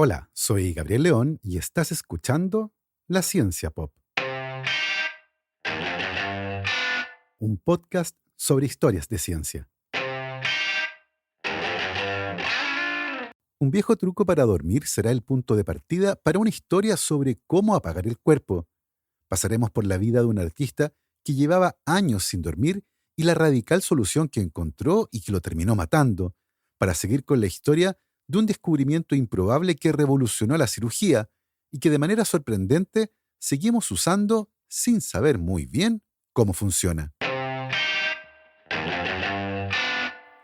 Hola, soy Gabriel León y estás escuchando La Ciencia Pop, un podcast sobre historias de ciencia. Un viejo truco para dormir será el punto de partida para una historia sobre cómo apagar el cuerpo. Pasaremos por la vida de un artista que llevaba años sin dormir y la radical solución que encontró y que lo terminó matando, para seguir con la historia de un descubrimiento improbable que revolucionó la cirugía y que de manera sorprendente seguimos usando sin saber muy bien cómo funciona.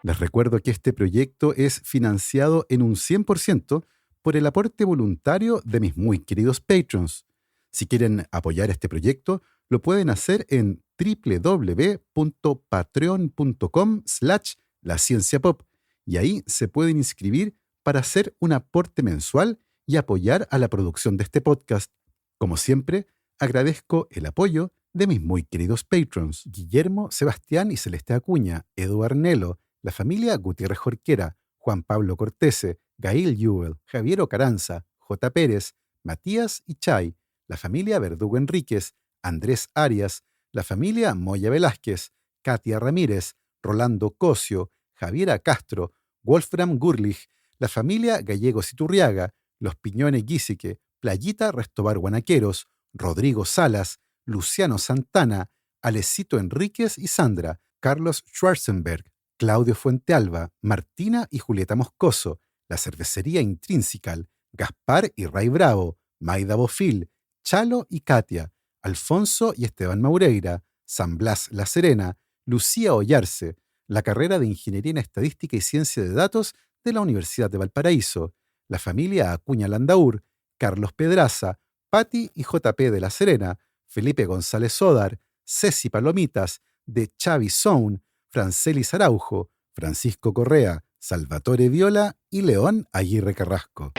Les recuerdo que este proyecto es financiado en un 100% por el aporte voluntario de mis muy queridos patrons. Si quieren apoyar este proyecto, lo pueden hacer en www.patreon.com/lacienciapop y ahí se pueden inscribir para hacer un aporte mensual y apoyar a la producción de este podcast. Como siempre, agradezco el apoyo de mis muy queridos patrons: Guillermo, Sebastián y Celeste Acuña, Edu Arnelo, la familia Gutiérrez Jorquera, Juan Pablo Cortese, Gail Jewell, Javier Ocaranza, J. Pérez, Matías y Chay, la familia Verdugo Enríquez, Andrés Arias, la familia Moya Velázquez, Katia Ramírez, Rolando Cosio, Javiera Castro, Wolfram Gurlich, la familia Gallegos Iturriaga, los Piñones Guisique, Playita Restobar Guanaqueros, Rodrigo Salas, Luciano Santana, Alecito Enríquez y Sandra, Carlos Schwarzenberg, Claudio Fuentealba, Martina y Julieta Moscoso, la Cervecería Intrinsical, Gaspar y Ray Bravo, Maida Bofil, Chalo y Katia, Alfonso y Esteban Maureira, San Blas La Serena, Lucía Ollarse, la carrera de Ingeniería en Estadística y Ciencia de Datos de la Universidad de Valparaíso, la familia Acuña Landaur, Carlos Pedraza, Patti y JP de La Serena, Felipe González Sodar, Ceci Palomitas, de Xavi Sound, Francelis Araujo, Francisco Correa, Salvatore Viola y León Aguirre Carrasco.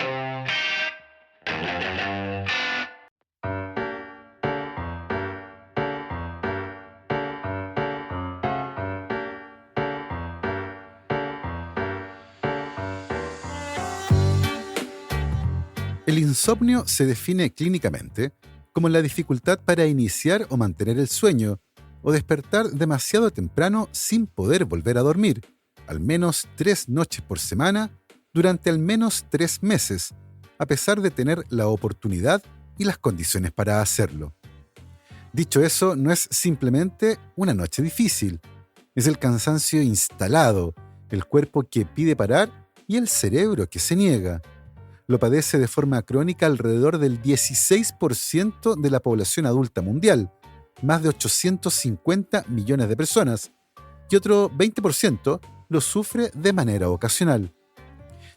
El insomnio se define clínicamente como la dificultad para iniciar o mantener el sueño, o despertar demasiado temprano sin poder volver a dormir, al menos 3 noches por semana, durante al menos 3 meses, a pesar de tener la oportunidad y las condiciones para hacerlo. Dicho eso, no es simplemente una noche difícil, es el cansancio instalado, el cuerpo que pide parar y el cerebro que se niega. Lo padece de forma crónica alrededor del 16% de la población adulta mundial, más de 850 millones de personas, y otro 20% lo sufre de manera ocasional.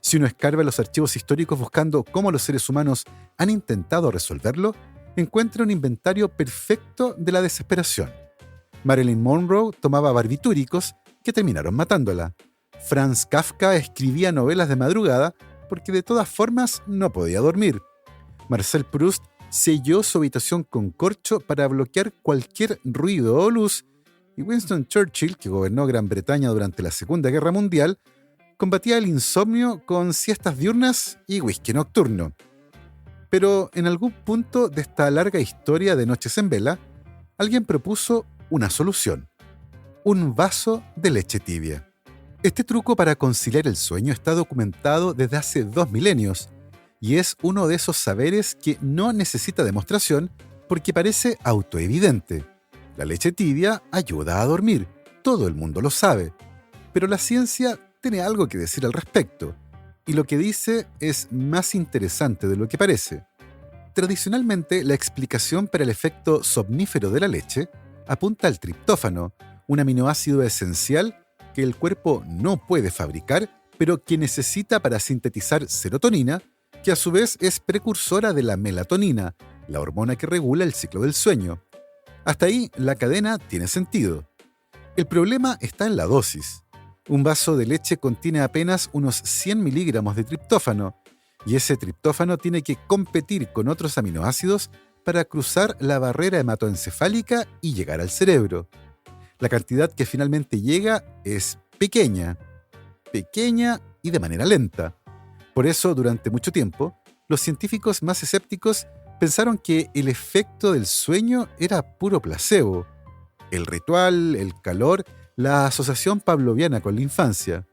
Si uno escarba los archivos históricos buscando cómo los seres humanos han intentado resolverlo, encuentra un inventario perfecto de la desesperación. Marilyn Monroe tomaba barbitúricos que terminaron matándola. Franz Kafka escribía novelas de madrugada porque de todas formas no podía dormir. Marcel Proust selló su habitación con corcho para bloquear cualquier ruido o luz, y Winston Churchill, que gobernó Gran Bretaña durante la Segunda Guerra Mundial, combatía el insomnio con siestas diurnas y whisky nocturno. Pero en algún punto de esta larga historia de noches en vela, alguien propuso una solución: un vaso de leche tibia. Este truco para conciliar el sueño está documentado desde hace 2 milenios y es uno de esos saberes que no necesita demostración porque parece autoevidente. La leche tibia ayuda a dormir, todo el mundo lo sabe, pero la ciencia tiene algo que decir al respecto, y lo que dice es más interesante de lo que parece. Tradicionalmente, la explicación para el efecto somnífero de la leche apunta al triptófano, un aminoácido esencial que el cuerpo no puede fabricar, pero que necesita para sintetizar serotonina, que a su vez es precursora de la melatonina, la hormona que regula el ciclo del sueño. Hasta ahí la cadena tiene sentido. El problema está en la dosis. Un vaso de leche contiene apenas unos 100 miligramos de triptófano, y ese triptófano tiene que competir con otros aminoácidos para cruzar la barrera hematoencefálica y llegar al cerebro. La cantidad que finalmente llega es pequeña y de manera lenta. Por eso, durante mucho tiempo, los científicos más escépticos pensaron que el efecto del sueño era puro placebo. El ritual, el calor, la asociación pavloviana con la infancia.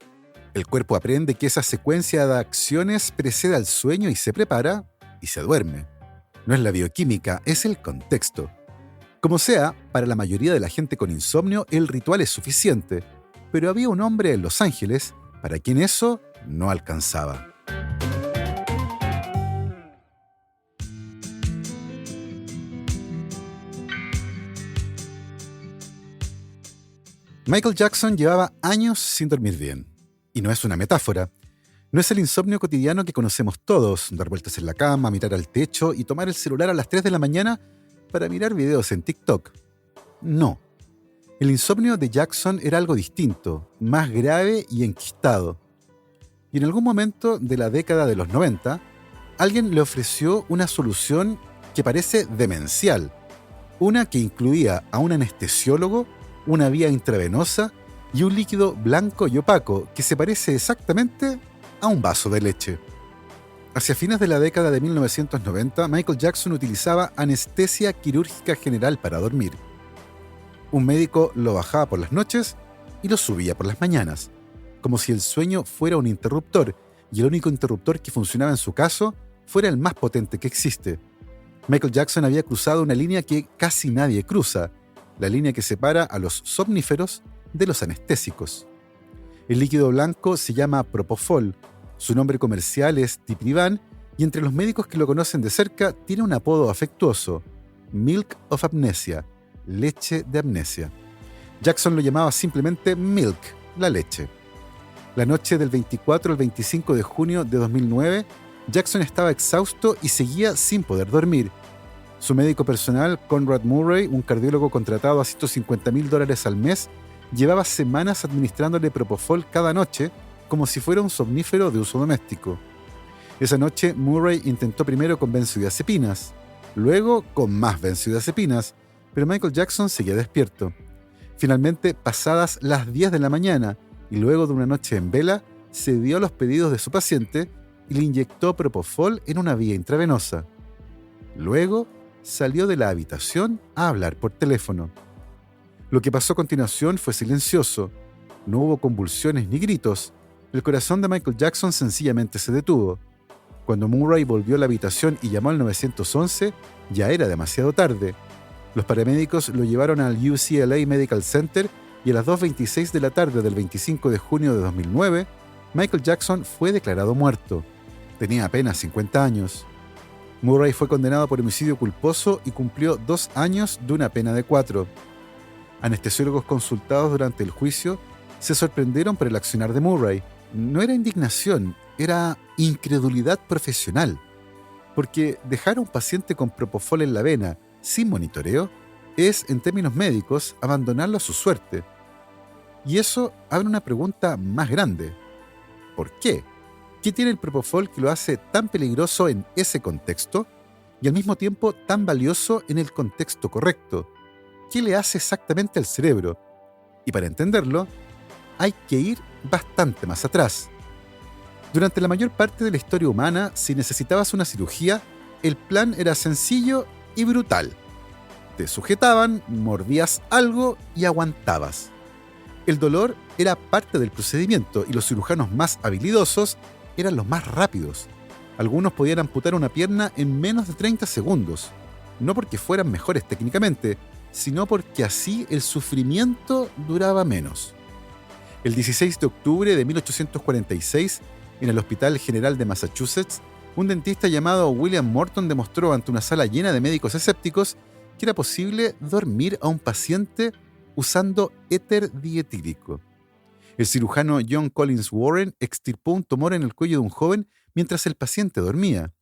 El cuerpo aprende que esa secuencia de acciones precede al sueño y se prepara y se duerme. No es la bioquímica, es el contexto. Como sea, para la mayoría de la gente con insomnio el ritual es suficiente, pero había un hombre en Los Ángeles para quien eso no alcanzaba. Michael Jackson llevaba años sin dormir bien. Y no es una metáfora. No es el insomnio cotidiano que conocemos todos, dar vueltas en la cama, mirar al techo y tomar el celular a las 3 de la mañana para mirar videos en TikTok. No. El insomnio de Jackson era algo distinto, más grave y enquistado. Y en algún momento de la década de los 90, alguien le ofreció una solución que parece demencial. Una que incluía a un anestesiólogo, una vía intravenosa y un líquido blanco y opaco que se parece exactamente a un vaso de leche. Hacia fines de la década de 1990, Michael Jackson utilizaba anestesia quirúrgica general para dormir. Un médico lo bajaba por las noches y lo subía por las mañanas, como si el sueño fuera un interruptor y el único interruptor que funcionaba en su caso fuera el más potente que existe. Michael Jackson había cruzado una línea que casi nadie cruza, la línea que separa a los somníferos de los anestésicos. El líquido blanco se llama Propofol, su nombre comercial es Diprivan y entre los médicos que lo conocen de cerca tiene un apodo afectuoso, Milk of Amnesia, leche de amnesia. Jackson lo llamaba simplemente Milk, la leche. La noche del 24 al 25 de junio de 2009, Jackson estaba exhausto y seguía sin poder dormir. Su médico personal, Conrad Murray, un cardiólogo contratado a $150,000 al mes, llevaba semanas administrándole Propofol cada noche como si fuera un somnífero de uso doméstico. Esa noche, Murray intentó primero con benzodiazepinas, luego con más benzodiazepinas, pero Michael Jackson seguía despierto. Finalmente, pasadas las 10 de la mañana y luego de una noche en vela, cedió a los pedidos de su paciente y le inyectó Propofol en una vía intravenosa. Luego, salió de la habitación a hablar por teléfono. Lo que pasó a continuación fue silencioso. No hubo convulsiones ni gritos. El corazón de Michael Jackson sencillamente se detuvo. Cuando Murray volvió a la habitación y llamó al 911, ya era demasiado tarde. Los paramédicos lo llevaron al UCLA Medical Center y a las 2:26 de la tarde del 25 de junio de 2009, Michael Jackson fue declarado muerto. Tenía apenas 50 años. Murray fue condenado por homicidio culposo y cumplió 2 años de una pena de 4. Anestesiólogos consultados durante el juicio se sorprendieron por el accionar de Murray. No era indignación, era incredulidad profesional. Porque dejar a un paciente con Propofol en la vena sin monitoreo es, en términos médicos, abandonarlo a su suerte. Y eso abre una pregunta más grande. ¿Por qué? ¿Qué tiene el Propofol que lo hace tan peligroso en ese contexto y al mismo tiempo tan valioso en el contexto correcto? ¿Qué le hace exactamente al cerebro? Y para entenderlo, hay que ir bastante más atrás. Durante la mayor parte de la historia humana, si necesitabas una cirugía, el plan era sencillo y brutal. Te sujetaban, mordías algo y aguantabas. El dolor era parte del procedimiento y los cirujanos más habilidosos eran los más rápidos. Algunos podían amputar una pierna en menos de 30 segundos, no porque fueran mejores técnicamente, sino porque así el sufrimiento duraba menos. El 16 de octubre de 1846, en el Hospital General de Massachusetts, un dentista llamado William Morton demostró ante una sala llena de médicos escépticos que era posible dormir a un paciente usando éter dietílico. El cirujano John Collins Warren extirpó un tumor en el cuello de un joven mientras el paciente dormía.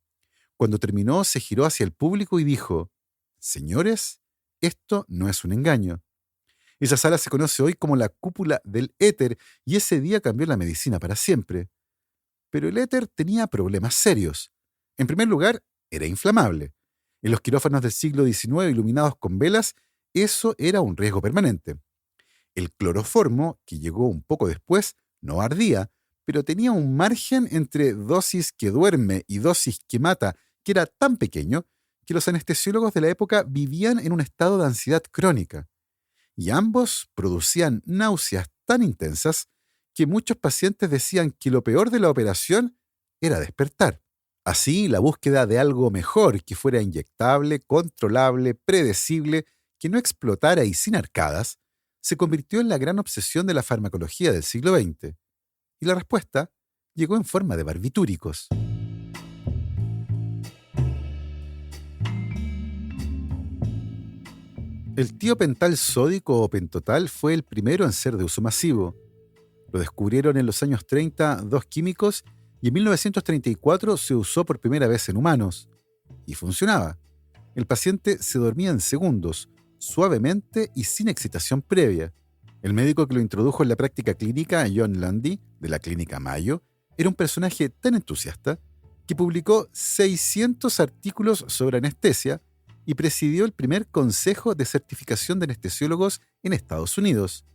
Cuando terminó, se giró hacia el público y dijo: «Señores, esto no es un engaño». Esa sala se conoce hoy como la cúpula del éter y ese día cambió la medicina para siempre. Pero el éter tenía problemas serios. En primer lugar, era inflamable. En los quirófanos del siglo XIX iluminados con velas, eso era un riesgo permanente. El cloroformo, que llegó un poco después, no ardía, pero tenía un margen entre dosis que duerme y dosis que mata que era tan pequeño que los anestesiólogos de la época vivían en un estado de ansiedad crónica, y ambos producían náuseas tan intensas que muchos pacientes decían que lo peor de la operación era despertar. Así, la búsqueda de algo mejor que fuera inyectable, controlable, predecible, que no explotara y sin arcadas, se convirtió en la gran obsesión de la farmacología del siglo XX. Y la respuesta llegó en forma de barbitúricos. El tiopental sódico o pentotal fue el primero en ser de uso masivo. Lo descubrieron en los años 30 dos químicos y en 1934 se usó por primera vez en humanos. Y funcionaba. El paciente se dormía en segundos, suavemente y sin excitación previa. El médico que lo introdujo en la práctica clínica, John Landy, de la clínica Mayo, era un personaje tan entusiasta que publicó 600 artículos sobre anestesia y presidió el primer consejo de certificación de anestesiólogos en Estados Unidos.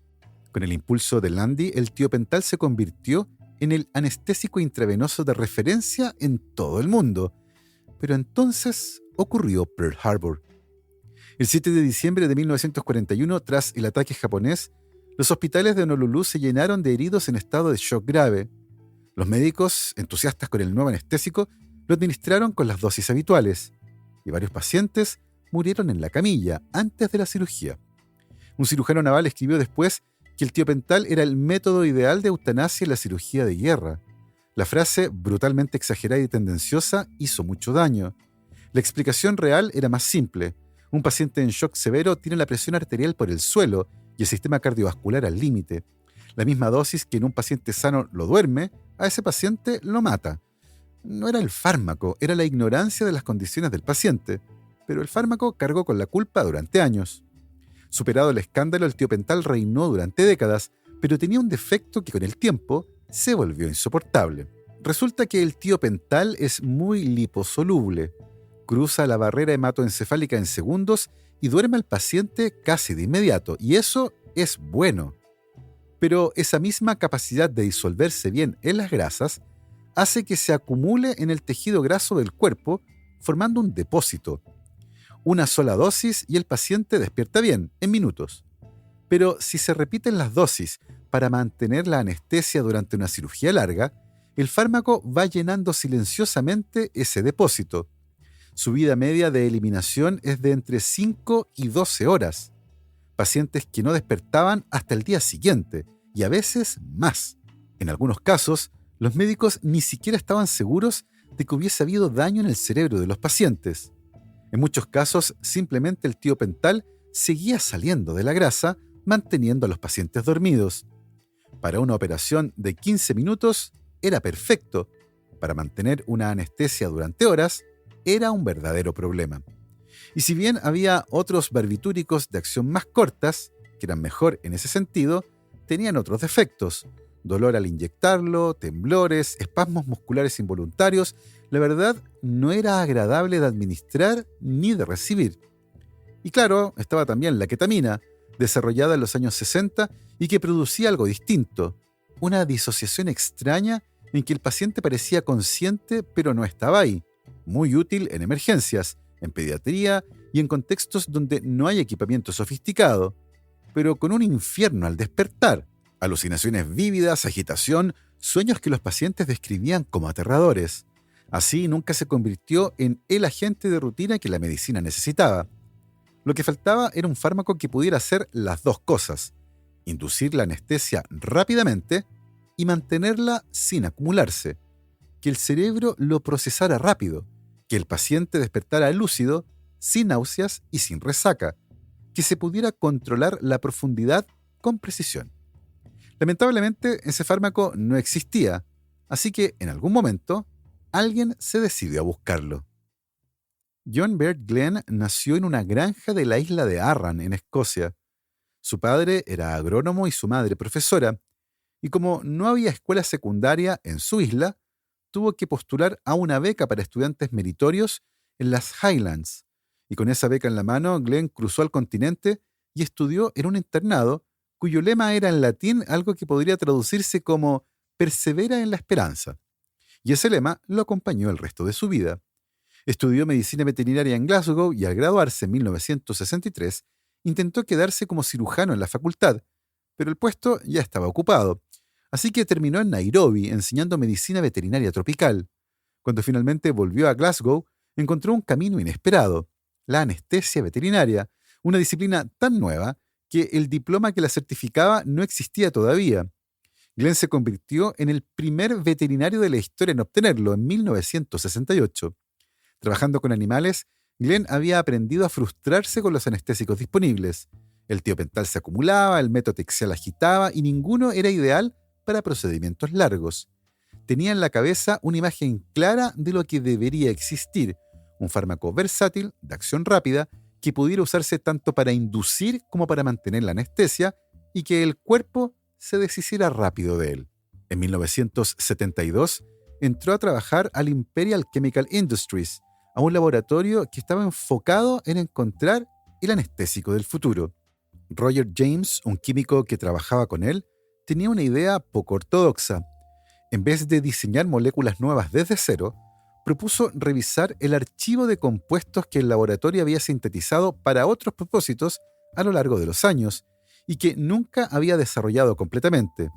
Con el impulso de Landy, el tiopental se convirtió en el anestésico intravenoso de referencia en todo el mundo. Pero entonces ocurrió Pearl Harbor. El 7 de diciembre de 1941, tras el ataque japonés, los hospitales de Honolulu se llenaron de heridos en estado de shock grave. Los médicos, entusiastas con el nuevo anestésico, lo administraron con las dosis habituales, y varios pacientes murieron en la camilla antes de la cirugía. Un cirujano naval escribió después que el tiopental era el método ideal de eutanasia en la cirugía de guerra. La frase, brutalmente exagerada y tendenciosa, hizo mucho daño. La explicación real era más simple. Un paciente en shock severo tiene la presión arterial por el suelo y el sistema cardiovascular al límite. La misma dosis que en un paciente sano lo duerme, a ese paciente lo mata. No era el fármaco, era la ignorancia de las condiciones del paciente, pero el fármaco cargó con la culpa durante años. Superado el escándalo, el tiopental reinó durante décadas, pero tenía un defecto que con el tiempo se volvió insoportable. Resulta que el tiopental es muy liposoluble, cruza la barrera hematoencefálica en segundos y duerme al paciente casi de inmediato, y eso es bueno. Pero esa misma capacidad de disolverse bien en las grasas hace que se acumule en el tejido graso del cuerpo, formando un depósito. Una sola dosis y el paciente despierta bien, en minutos. Pero si se repiten las dosis para mantener la anestesia durante una cirugía larga, el fármaco va llenando silenciosamente ese depósito. Su vida media de eliminación es de entre 5 y 12 horas. Pacientes que no despertaban hasta el día siguiente, y a veces más. En algunos casos, los médicos ni siquiera estaban seguros de que hubiese habido daño en el cerebro de los pacientes. En muchos casos, simplemente el tiopental seguía saliendo de la grasa, manteniendo a los pacientes dormidos. Para una operación de 15 minutos, era perfecto. Para mantener una anestesia durante horas, era un verdadero problema. Y si bien había otros barbitúricos de acción más cortas, que eran mejor en ese sentido, tenían otros defectos: dolor al inyectarlo, temblores, espasmos musculares involuntarios. La verdad, no era agradable de administrar ni de recibir. Y claro, estaba también la ketamina, desarrollada en los años 60 y que producía algo distinto: una disociación extraña en que el paciente parecía consciente pero no estaba ahí, muy útil en emergencias, en pediatría y en contextos donde no hay equipamiento sofisticado, pero con un infierno al despertar, alucinaciones vívidas, agitación, sueños que los pacientes describían como aterradores. Así nunca se convirtió en el agente de rutina que la medicina necesitaba. Lo que faltaba era un fármaco que pudiera hacer las dos cosas: inducir la anestesia rápidamente y mantenerla sin acumularse, que el cerebro lo procesara rápido, que el paciente despertara lúcido, sin náuseas y sin resaca, que se pudiera controlar la profundidad con precisión. Lamentablemente, ese fármaco no existía, así que en algún momento alguien se decidió a buscarlo. John Baird Glenn nació en una granja de la isla de Arran, en Escocia. Su padre era agrónomo y su madre profesora, y como no había escuela secundaria en su isla, tuvo que postular a una beca para estudiantes meritorios en las Highlands, y con esa beca en la mano, Glenn cruzó al continente y estudió en un internado cuyo lema era en latín algo que podría traducirse como persevera en la esperanza. Y ese lema lo acompañó el resto de su vida. Estudió medicina veterinaria en Glasgow y al graduarse en 1963 intentó quedarse como cirujano en la facultad, pero el puesto ya estaba ocupado. Así que terminó en Nairobi enseñando medicina veterinaria tropical. Cuando finalmente volvió a Glasgow, encontró un camino inesperado: la anestesia veterinaria, una disciplina tan nueva que el diploma que la certificaba no existía todavía. Glenn se convirtió en el primer veterinario de la historia en obtenerlo en 1968. Trabajando con animales, Glenn había aprendido a frustrarse con los anestésicos disponibles. El tiopental se acumulaba, el metotrexato agitaba y ninguno era ideal para procedimientos largos. Tenía en la cabeza una imagen clara de lo que debería existir: un fármaco versátil, de acción rápida, que pudiera usarse tanto para inducir como para mantener la anestesia y que el cuerpo se deshiciera rápido de él. En 1972 entró a trabajar al Imperial Chemical Industries, a un laboratorio que estaba enfocado en encontrar el anestésico del futuro. Roger James, un químico que trabajaba con él, tenía una idea poco ortodoxa. En vez de diseñar moléculas nuevas desde cero, propuso revisar el archivo de compuestos que el laboratorio había sintetizado para otros propósitos a lo largo de los años y que nunca había desarrollado completamente.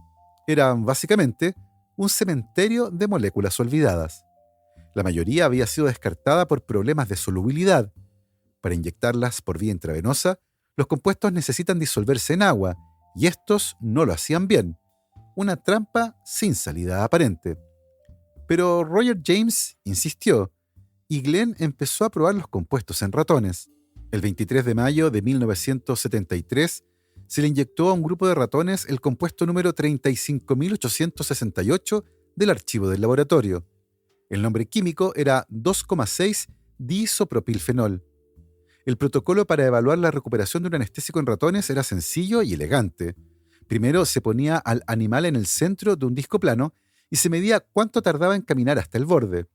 Era, básicamente, un cementerio de moléculas olvidadas. La mayoría había sido descartada por problemas de solubilidad. Para inyectarlas por vía intravenosa, los compuestos necesitan disolverse en agua, y estos no lo hacían bien. Una trampa sin salida aparente. Pero Roger James insistió, y Glenn empezó a probar los compuestos en ratones. El 23 de mayo de 1973 se le inyectó a un grupo de ratones el compuesto número 35.868 del archivo del laboratorio. El nombre químico era 2,6-diisopropilfenol. El protocolo para evaluar la recuperación de un anestésico en ratones era sencillo y elegante. Primero se ponía al animal en el centro de un disco plano y se medía cuánto tardaba en caminar hasta el borde.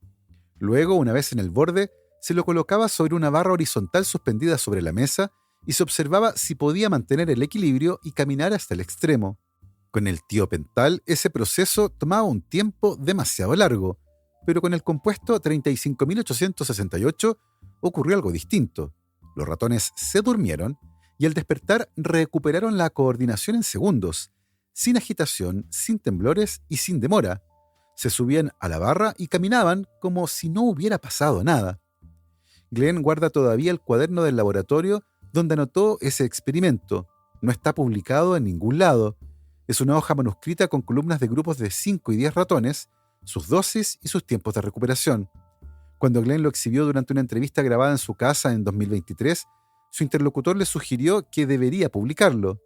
Luego, una vez en el borde, se lo colocaba sobre una barra horizontal suspendida sobre la mesa y se observaba si podía mantener el equilibrio y caminar hasta el extremo. Con el tiopental, ese proceso tomaba un tiempo demasiado largo, pero con el compuesto 35.868 ocurrió algo distinto. Los ratones se durmieron y al despertar recuperaron la coordinación en segundos, sin agitación, sin temblores y sin demora. Se subían a la barra y caminaban como si no hubiera pasado nada. Glenn guarda todavía el cuaderno del laboratorio donde anotó ese experimento. No está publicado en ningún lado. Es una hoja manuscrita con columnas de grupos de 5 y 10 ratones, sus dosis y sus tiempos de recuperación. Cuando Glenn lo exhibió durante una entrevista grabada en su casa en 2023, su interlocutor le sugirió que debería publicarlo.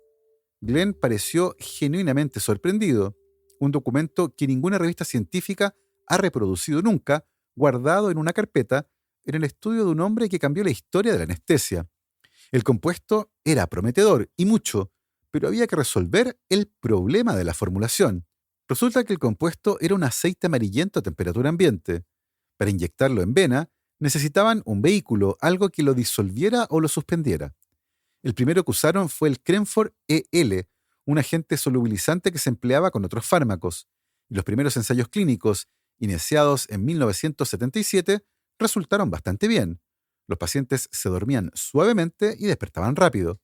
Glenn pareció genuinamente sorprendido. Un documento que ninguna revista científica ha reproducido nunca, guardado en una carpeta en el estudio de un hombre que cambió la historia de la anestesia. El compuesto era prometedor y mucho, pero había que resolver el problema de la formulación. Resulta que el compuesto era un aceite amarillento a temperatura ambiente. Para inyectarlo en vena, necesitaban un vehículo, algo que lo disolviera o lo suspendiera. El primero que usaron fue el Crenfor EL, un agente solubilizante que se empleaba con otros fármacos. Y los primeros ensayos clínicos, iniciados en 1977, resultaron bastante bien. Los pacientes se dormían suavemente y despertaban rápido.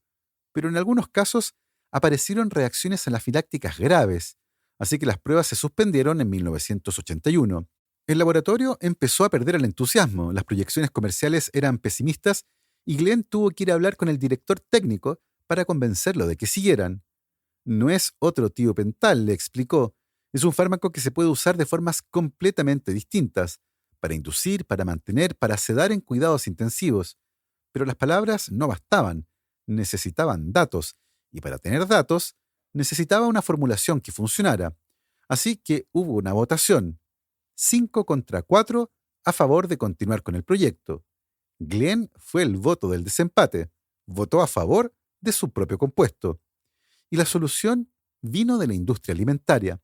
Pero en algunos casos aparecieron reacciones anafilácticas graves, así que las pruebas se suspendieron en 1981. El laboratorio empezó a perder el entusiasmo, las proyecciones comerciales eran pesimistas y Glenn tuvo que ir a hablar con el director técnico para convencerlo de que siguieran. No es otro tiopental, le explicó. Es un fármaco que se puede usar de formas completamente distintas, para inducir, para mantener, para sedar en cuidados intensivos. Pero las palabras no bastaban, necesitaban datos, y para tener datos, necesitaba una formulación que funcionara. Así que hubo una votación, 5 contra 4 a favor de continuar con el proyecto. Glenn fue el voto del desempate, votó a favor de su propio compuesto. Y la solución vino de la industria alimentaria.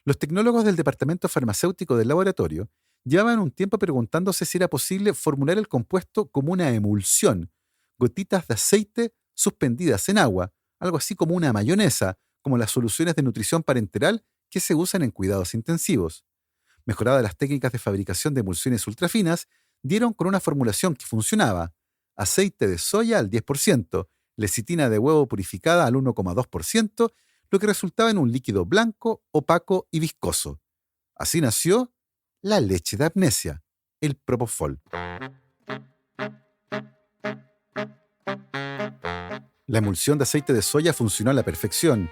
Los tecnólogos del departamento farmacéutico del laboratorio llevaban un tiempo preguntándose si era posible formular el compuesto como una emulsión, gotitas de aceite suspendidas en agua, algo así como una mayonesa, como las soluciones de nutrición parenteral que se usan en cuidados intensivos. Mejoradas las técnicas de fabricación de emulsiones ultrafinas, dieron con una formulación que funcionaba: aceite de soya al 10%, lecitina de huevo purificada al 1,2%, lo que resultaba en un líquido blanco, opaco y viscoso. Así nació la leche de amnesia, el Propofol. La emulsión de aceite de soya funcionó a la perfección.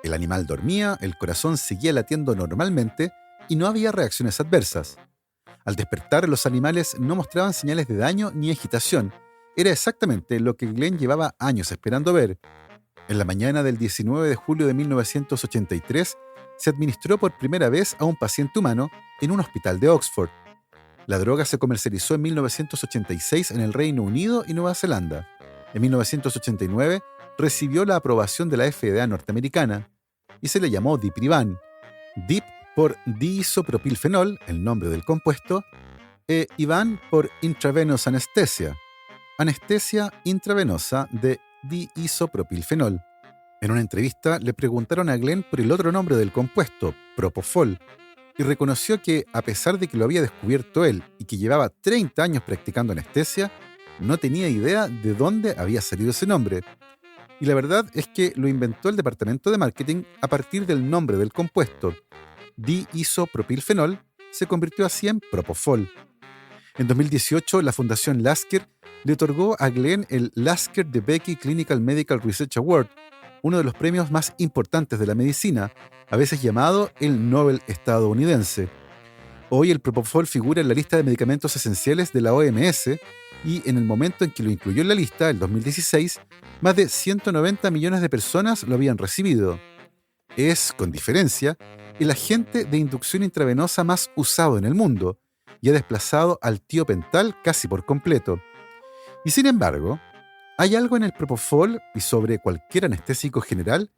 El animal dormía, el corazón seguía latiendo normalmente y no había reacciones adversas. Al despertar, los animales no mostraban señales de daño ni agitación. Era exactamente lo que Glenn llevaba años esperando ver. En la mañana del 19 de julio de 1983, se administró por primera vez a un paciente humano en un hospital de Oxford. La droga se comercializó en 1986 en el Reino Unido y Nueva Zelanda. En 1989 recibió la aprobación de la FDA norteamericana y se le llamó Diprivan. Dip por diisopropilfenol, el nombre del compuesto, e Ivan por intravenous anesthesia, anestesia intravenosa de diisopropilfenol. En una entrevista le preguntaron a Glenn por el otro nombre del compuesto, Propofol, y reconoció que, a pesar de que lo había descubierto él y que llevaba 30 años practicando anestesia, no tenía idea de dónde había salido ese nombre. Y la verdad es que lo inventó el departamento de marketing a partir del nombre del compuesto. Diisopropilfenol se convirtió así en Propofol. En 2018, la Fundación Lasker le otorgó a Glenn el Lasker DeBakey Clinical Medical Research Award, uno de los premios más importantes de la medicina, a veces llamado el Nobel estadounidense. Hoy el Propofol figura en la lista de medicamentos esenciales de la OMS y en el momento en que lo incluyó en la lista, el 2016, más de 190 millones de personas lo habían recibido. Es, con diferencia, el agente de inducción intravenosa más usado en el mundo y ha desplazado al tiopental casi por completo. Y sin embargo, hay algo en el Propofol y sobre cualquier anestésico general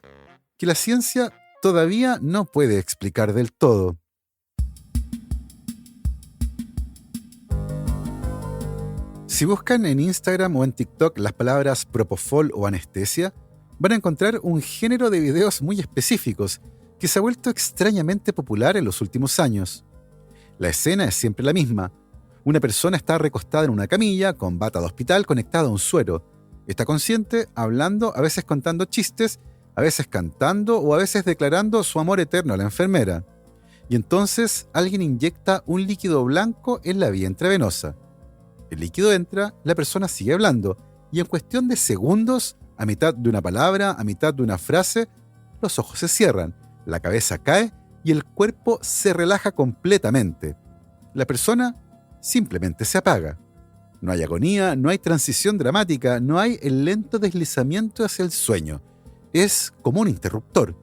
que la ciencia todavía no puede explicar del todo. Si buscan en Instagram o en TikTok las palabras Propofol o anestesia, van a encontrar un género de videos muy específicos que se ha vuelto extrañamente popular en los últimos años. La escena es siempre la misma. Una persona está recostada en una camilla, con bata de hospital conectada a un suero. Está consciente, hablando, a veces contando chistes, a veces cantando o a veces declarando su amor eterno a la enfermera. Y entonces alguien inyecta un líquido blanco en la vía intravenosa. El líquido entra, la persona sigue hablando, y en cuestión de segundos, a mitad de una palabra, a mitad de una frase, los ojos se cierran, la cabeza cae y el cuerpo se relaja completamente. La persona simplemente se apaga. No hay agonía, no hay transición dramática, no hay el lento deslizamiento hacia el sueño. Es como un interruptor.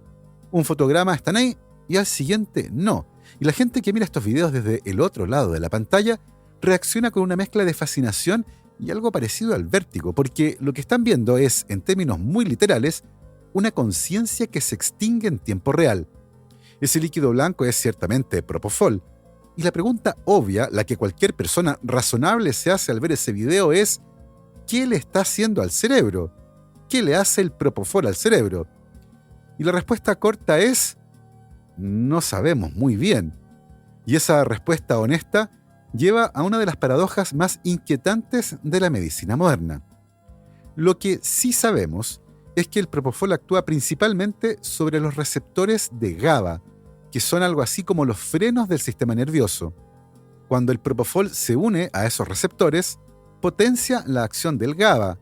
Un fotograma está ahí y al siguiente no. Y la gente que mira estos videos desde el otro lado de la pantalla reacciona con una mezcla de fascinación y algo parecido al vértigo, porque lo que están viendo es, en términos muy literales, una conciencia que se extingue en tiempo real. Ese líquido blanco es ciertamente Propofol. Y la pregunta obvia, la que cualquier persona razonable se hace al ver ese video es: ¿qué le está haciendo al cerebro? ¿Qué le hace el Propofol al cerebro? Y la respuesta corta es: no sabemos muy bien. Y esa respuesta honesta lleva a una de las paradojas más inquietantes de la medicina moderna. Lo que sí sabemos es que el Propofol actúa principalmente sobre los receptores de GABA, que son algo así como los frenos del sistema nervioso. Cuando el Propofol se une a esos receptores, potencia la acción del GABA,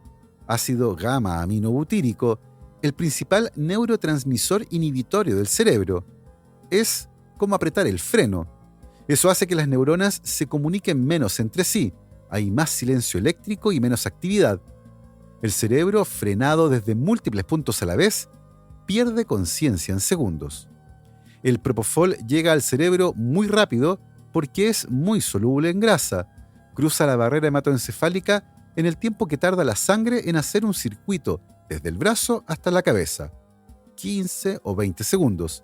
ácido gamma-aminobutírico, el principal neurotransmisor inhibitorio del cerebro. Es como apretar el freno. Eso hace que las neuronas se comuniquen menos entre sí, hay más silencio eléctrico y menos actividad. El cerebro, frenado desde múltiples puntos a la vez, pierde conciencia en segundos. El Propofol llega al cerebro muy rápido porque es muy soluble en grasa, cruza la barrera hematoencefálica en el tiempo que tarda la sangre en hacer un circuito desde el brazo hasta la cabeza, 15 o 20 segundos.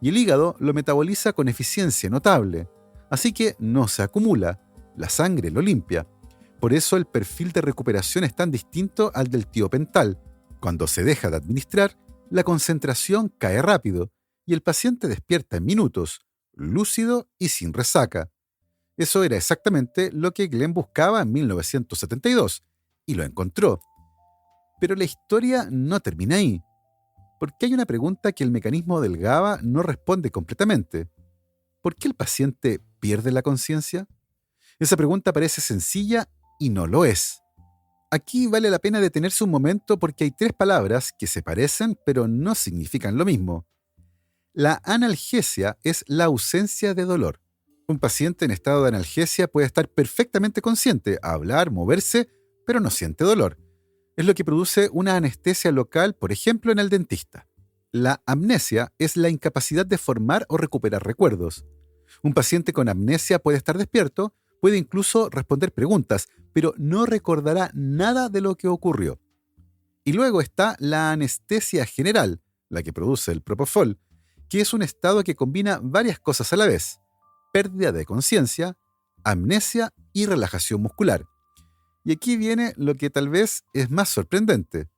Y el hígado lo metaboliza con eficiencia notable, así que no se acumula, la sangre lo limpia. Por eso el perfil de recuperación es tan distinto al del tiopental. Cuando se deja de administrar, la concentración cae rápido, y el paciente despierta en minutos, lúcido y sin resaca. Eso era exactamente lo que Glenn buscaba en 1972, y lo encontró. Pero la historia no termina ahí, porque hay una pregunta que el mecanismo del GABA no responde completamente. ¿Por qué el paciente pierde la conciencia? Esa pregunta parece sencilla y no lo es. Aquí vale la pena detenerse un momento porque hay tres palabras que se parecen pero no significan lo mismo. La analgesia es la ausencia de dolor. Un paciente en estado de analgesia puede estar perfectamente consciente, hablar, moverse, pero no siente dolor. Es lo que produce una anestesia local, por ejemplo, en el dentista. La amnesia es la incapacidad de formar o recuperar recuerdos. Un paciente con amnesia puede estar despierto, puede incluso responder preguntas, pero no recordará nada de lo que ocurrió. Y luego está la anestesia general, la que produce el propofol, que es un estado que combina varias cosas a la vez: pérdida de conciencia, amnesia y relajación muscular. Y aquí viene lo que tal vez es más sorprendente.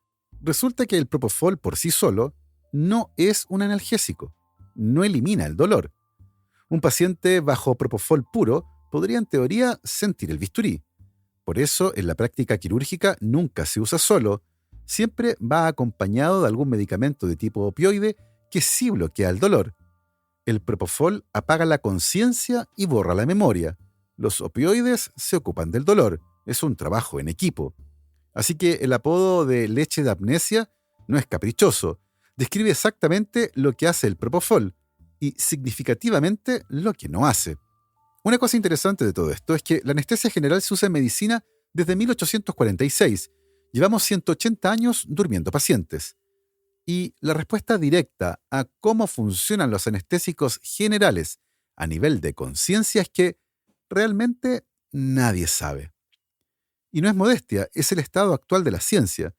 Resulta que el propofol por sí solo no es un analgésico, no elimina el dolor. Un paciente bajo propofol puro podría en teoría sentir el bisturí. Por eso en la práctica quirúrgica nunca se usa solo, siempre va acompañado de algún medicamento de tipo opioide que sí bloquea el dolor. El propofol apaga la conciencia y borra la memoria. Los opioides se ocupan del dolor. Es un trabajo en equipo. Así que el apodo de leche de amnesia no es caprichoso. Describe exactamente lo que hace el propofol y significativamente lo que no hace. Una cosa interesante de todo esto es que la anestesia general se usa en medicina desde 1846. Llevamos 180 años durmiendo pacientes. Y la respuesta directa a cómo funcionan los anestésicos generales a nivel de conciencia es que realmente nadie sabe. Y no es modestia, es el estado actual de la ciencia.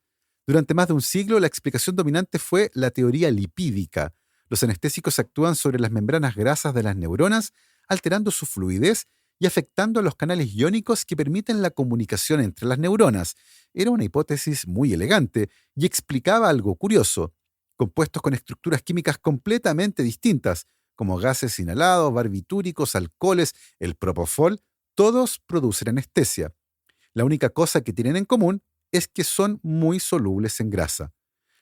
Durante más de un siglo, la explicación dominante fue la teoría lipídica. Los anestésicos actúan sobre las membranas grasas de las neuronas, alterando su fluidez y afectando a los canales iónicos que permiten la comunicación entre las neuronas. Era una hipótesis muy elegante y explicaba algo curioso. Compuestos con estructuras químicas completamente distintas, como gases inhalados, barbitúricos, alcoholes, el propofol, todos producen anestesia. La única cosa que tienen en común es que son muy solubles en grasa.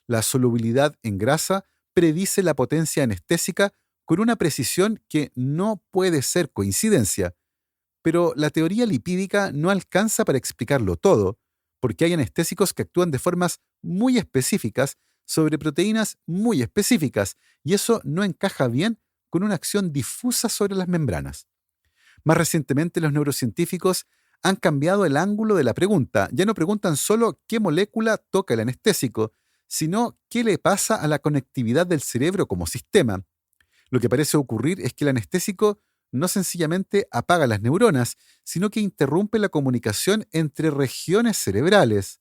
La solubilidad en grasa predice la potencia anestésica con una precisión que no puede ser coincidencia. Pero la teoría lipídica no alcanza para explicarlo todo, porque hay anestésicos que actúan de formas muy específicas sobre proteínas muy específicas, y eso no encaja bien con una acción difusa sobre las membranas. Más recientemente, los neurocientíficos han cambiado el ángulo de la pregunta. Ya no preguntan solo qué molécula toca el anestésico, sino qué le pasa a la conectividad del cerebro como sistema. Lo que parece ocurrir es que el anestésico no sencillamente apaga las neuronas, sino que interrumpe la comunicación entre regiones cerebrales.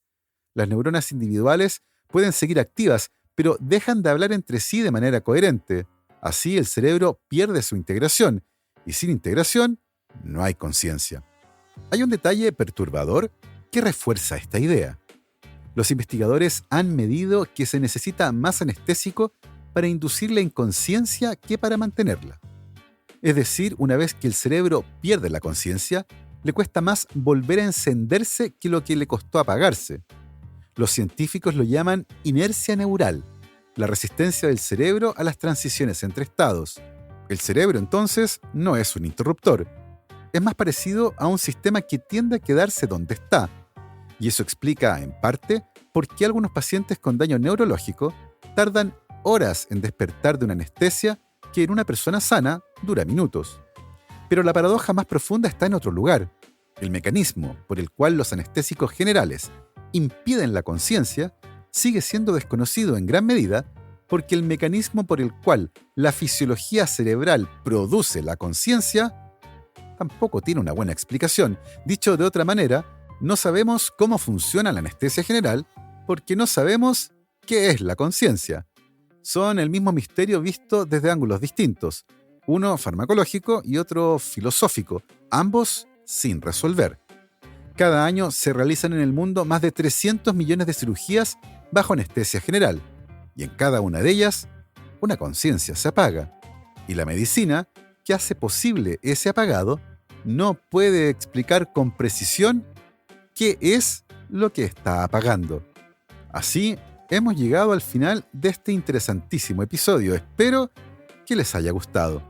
Las neuronas individuales pueden seguir activas, pero dejan de hablar entre sí de manera coherente. Así el cerebro pierde su integración, y sin integración no hay conciencia. Hay un detalle perturbador que refuerza esta idea. Los investigadores han medido que se necesita más anestésico para inducir la inconsciencia que para mantenerla. Es decir, una vez que el cerebro pierde la conciencia, le cuesta más volver a encenderse que lo que le costó apagarse. Los científicos lo llaman inercia neural, la resistencia del cerebro a las transiciones entre estados. El cerebro, entonces, no es un interruptor. Es más parecido a un sistema que tiende a quedarse donde está. Y eso explica, en parte, por qué algunos pacientes con daño neurológico tardan horas en despertar de una anestesia que en una persona sana dura minutos. Pero la paradoja más profunda está en otro lugar. El mecanismo por el cual los anestésicos generales impiden la conciencia sigue siendo desconocido en gran medida porque el mecanismo por el cual la fisiología cerebral produce la conciencia tampoco tiene una buena explicación. Dicho de otra manera, no sabemos cómo funciona la anestesia general porque no sabemos qué es la conciencia. Son el mismo misterio visto desde ángulos distintos, uno farmacológico y otro filosófico, ambos sin resolver. Cada año se realizan en el mundo más de 300 millones de cirugías bajo anestesia general, y en cada una de ellas una conciencia se apaga, y la medicina, que hace posible ese apagado, no puede explicar con precisión qué es lo que está apagando. Así, hemos llegado al final de este interesantísimo episodio. Espero que les haya gustado.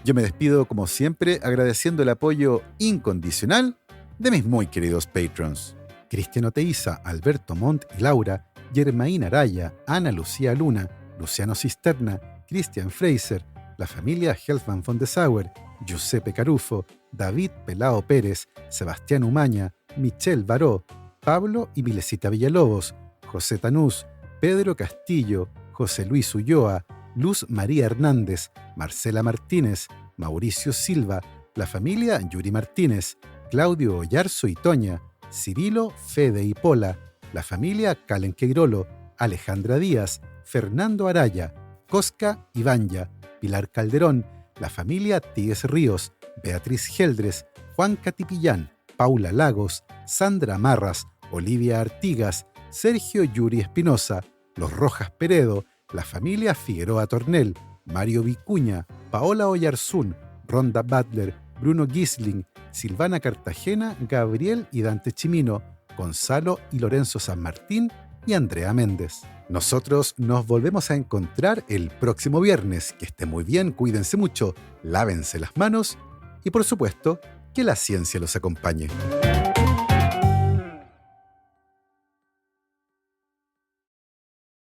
Yo me despido, como siempre, agradeciendo el apoyo incondicional de mis muy queridos patrons: Cristiano Teiza, Alberto Montt y Laura, Germaín Araya, Ana Lucía Luna, Luciano Cisterna, Christian Fraser, la familia Helfman von de Sauer, Giuseppe Carufo, David Pelao Pérez, Sebastián Umaña, Michelle Baró, Pablo y Milesita Villalobos, José Tanús, Pedro Castillo, José Luis Ulloa, Luz María Hernández, Marcela Martínez, Mauricio Silva, la familia Yuri Martínez, Claudio Oyarzo y Toña, Cirilo, Fede y Pola, la familia Calen Queirolo, Alejandra Díaz, Fernando Araya, Cosca y Banya, Pilar Calderón, la familia Tíguez Ríos, Beatriz Geldres, Juan Catipillán, Paula Lagos, Sandra Marras, Olivia Artigas, Sergio Yuri Espinosa, los Rojas Peredo, la familia Figueroa Tornel, Mario Vicuña, Paola Oyarzún, Ronda Butler, Bruno Gisling, Silvana Cartagena, Gabriel y Dante Chimino, Gonzalo y Lorenzo San Martín y Andrea Méndez. Nosotros nos volvemos a encontrar el próximo viernes. Que esté muy bien, cuídense mucho, lávense las manos y, por supuesto, que la ciencia los acompañe.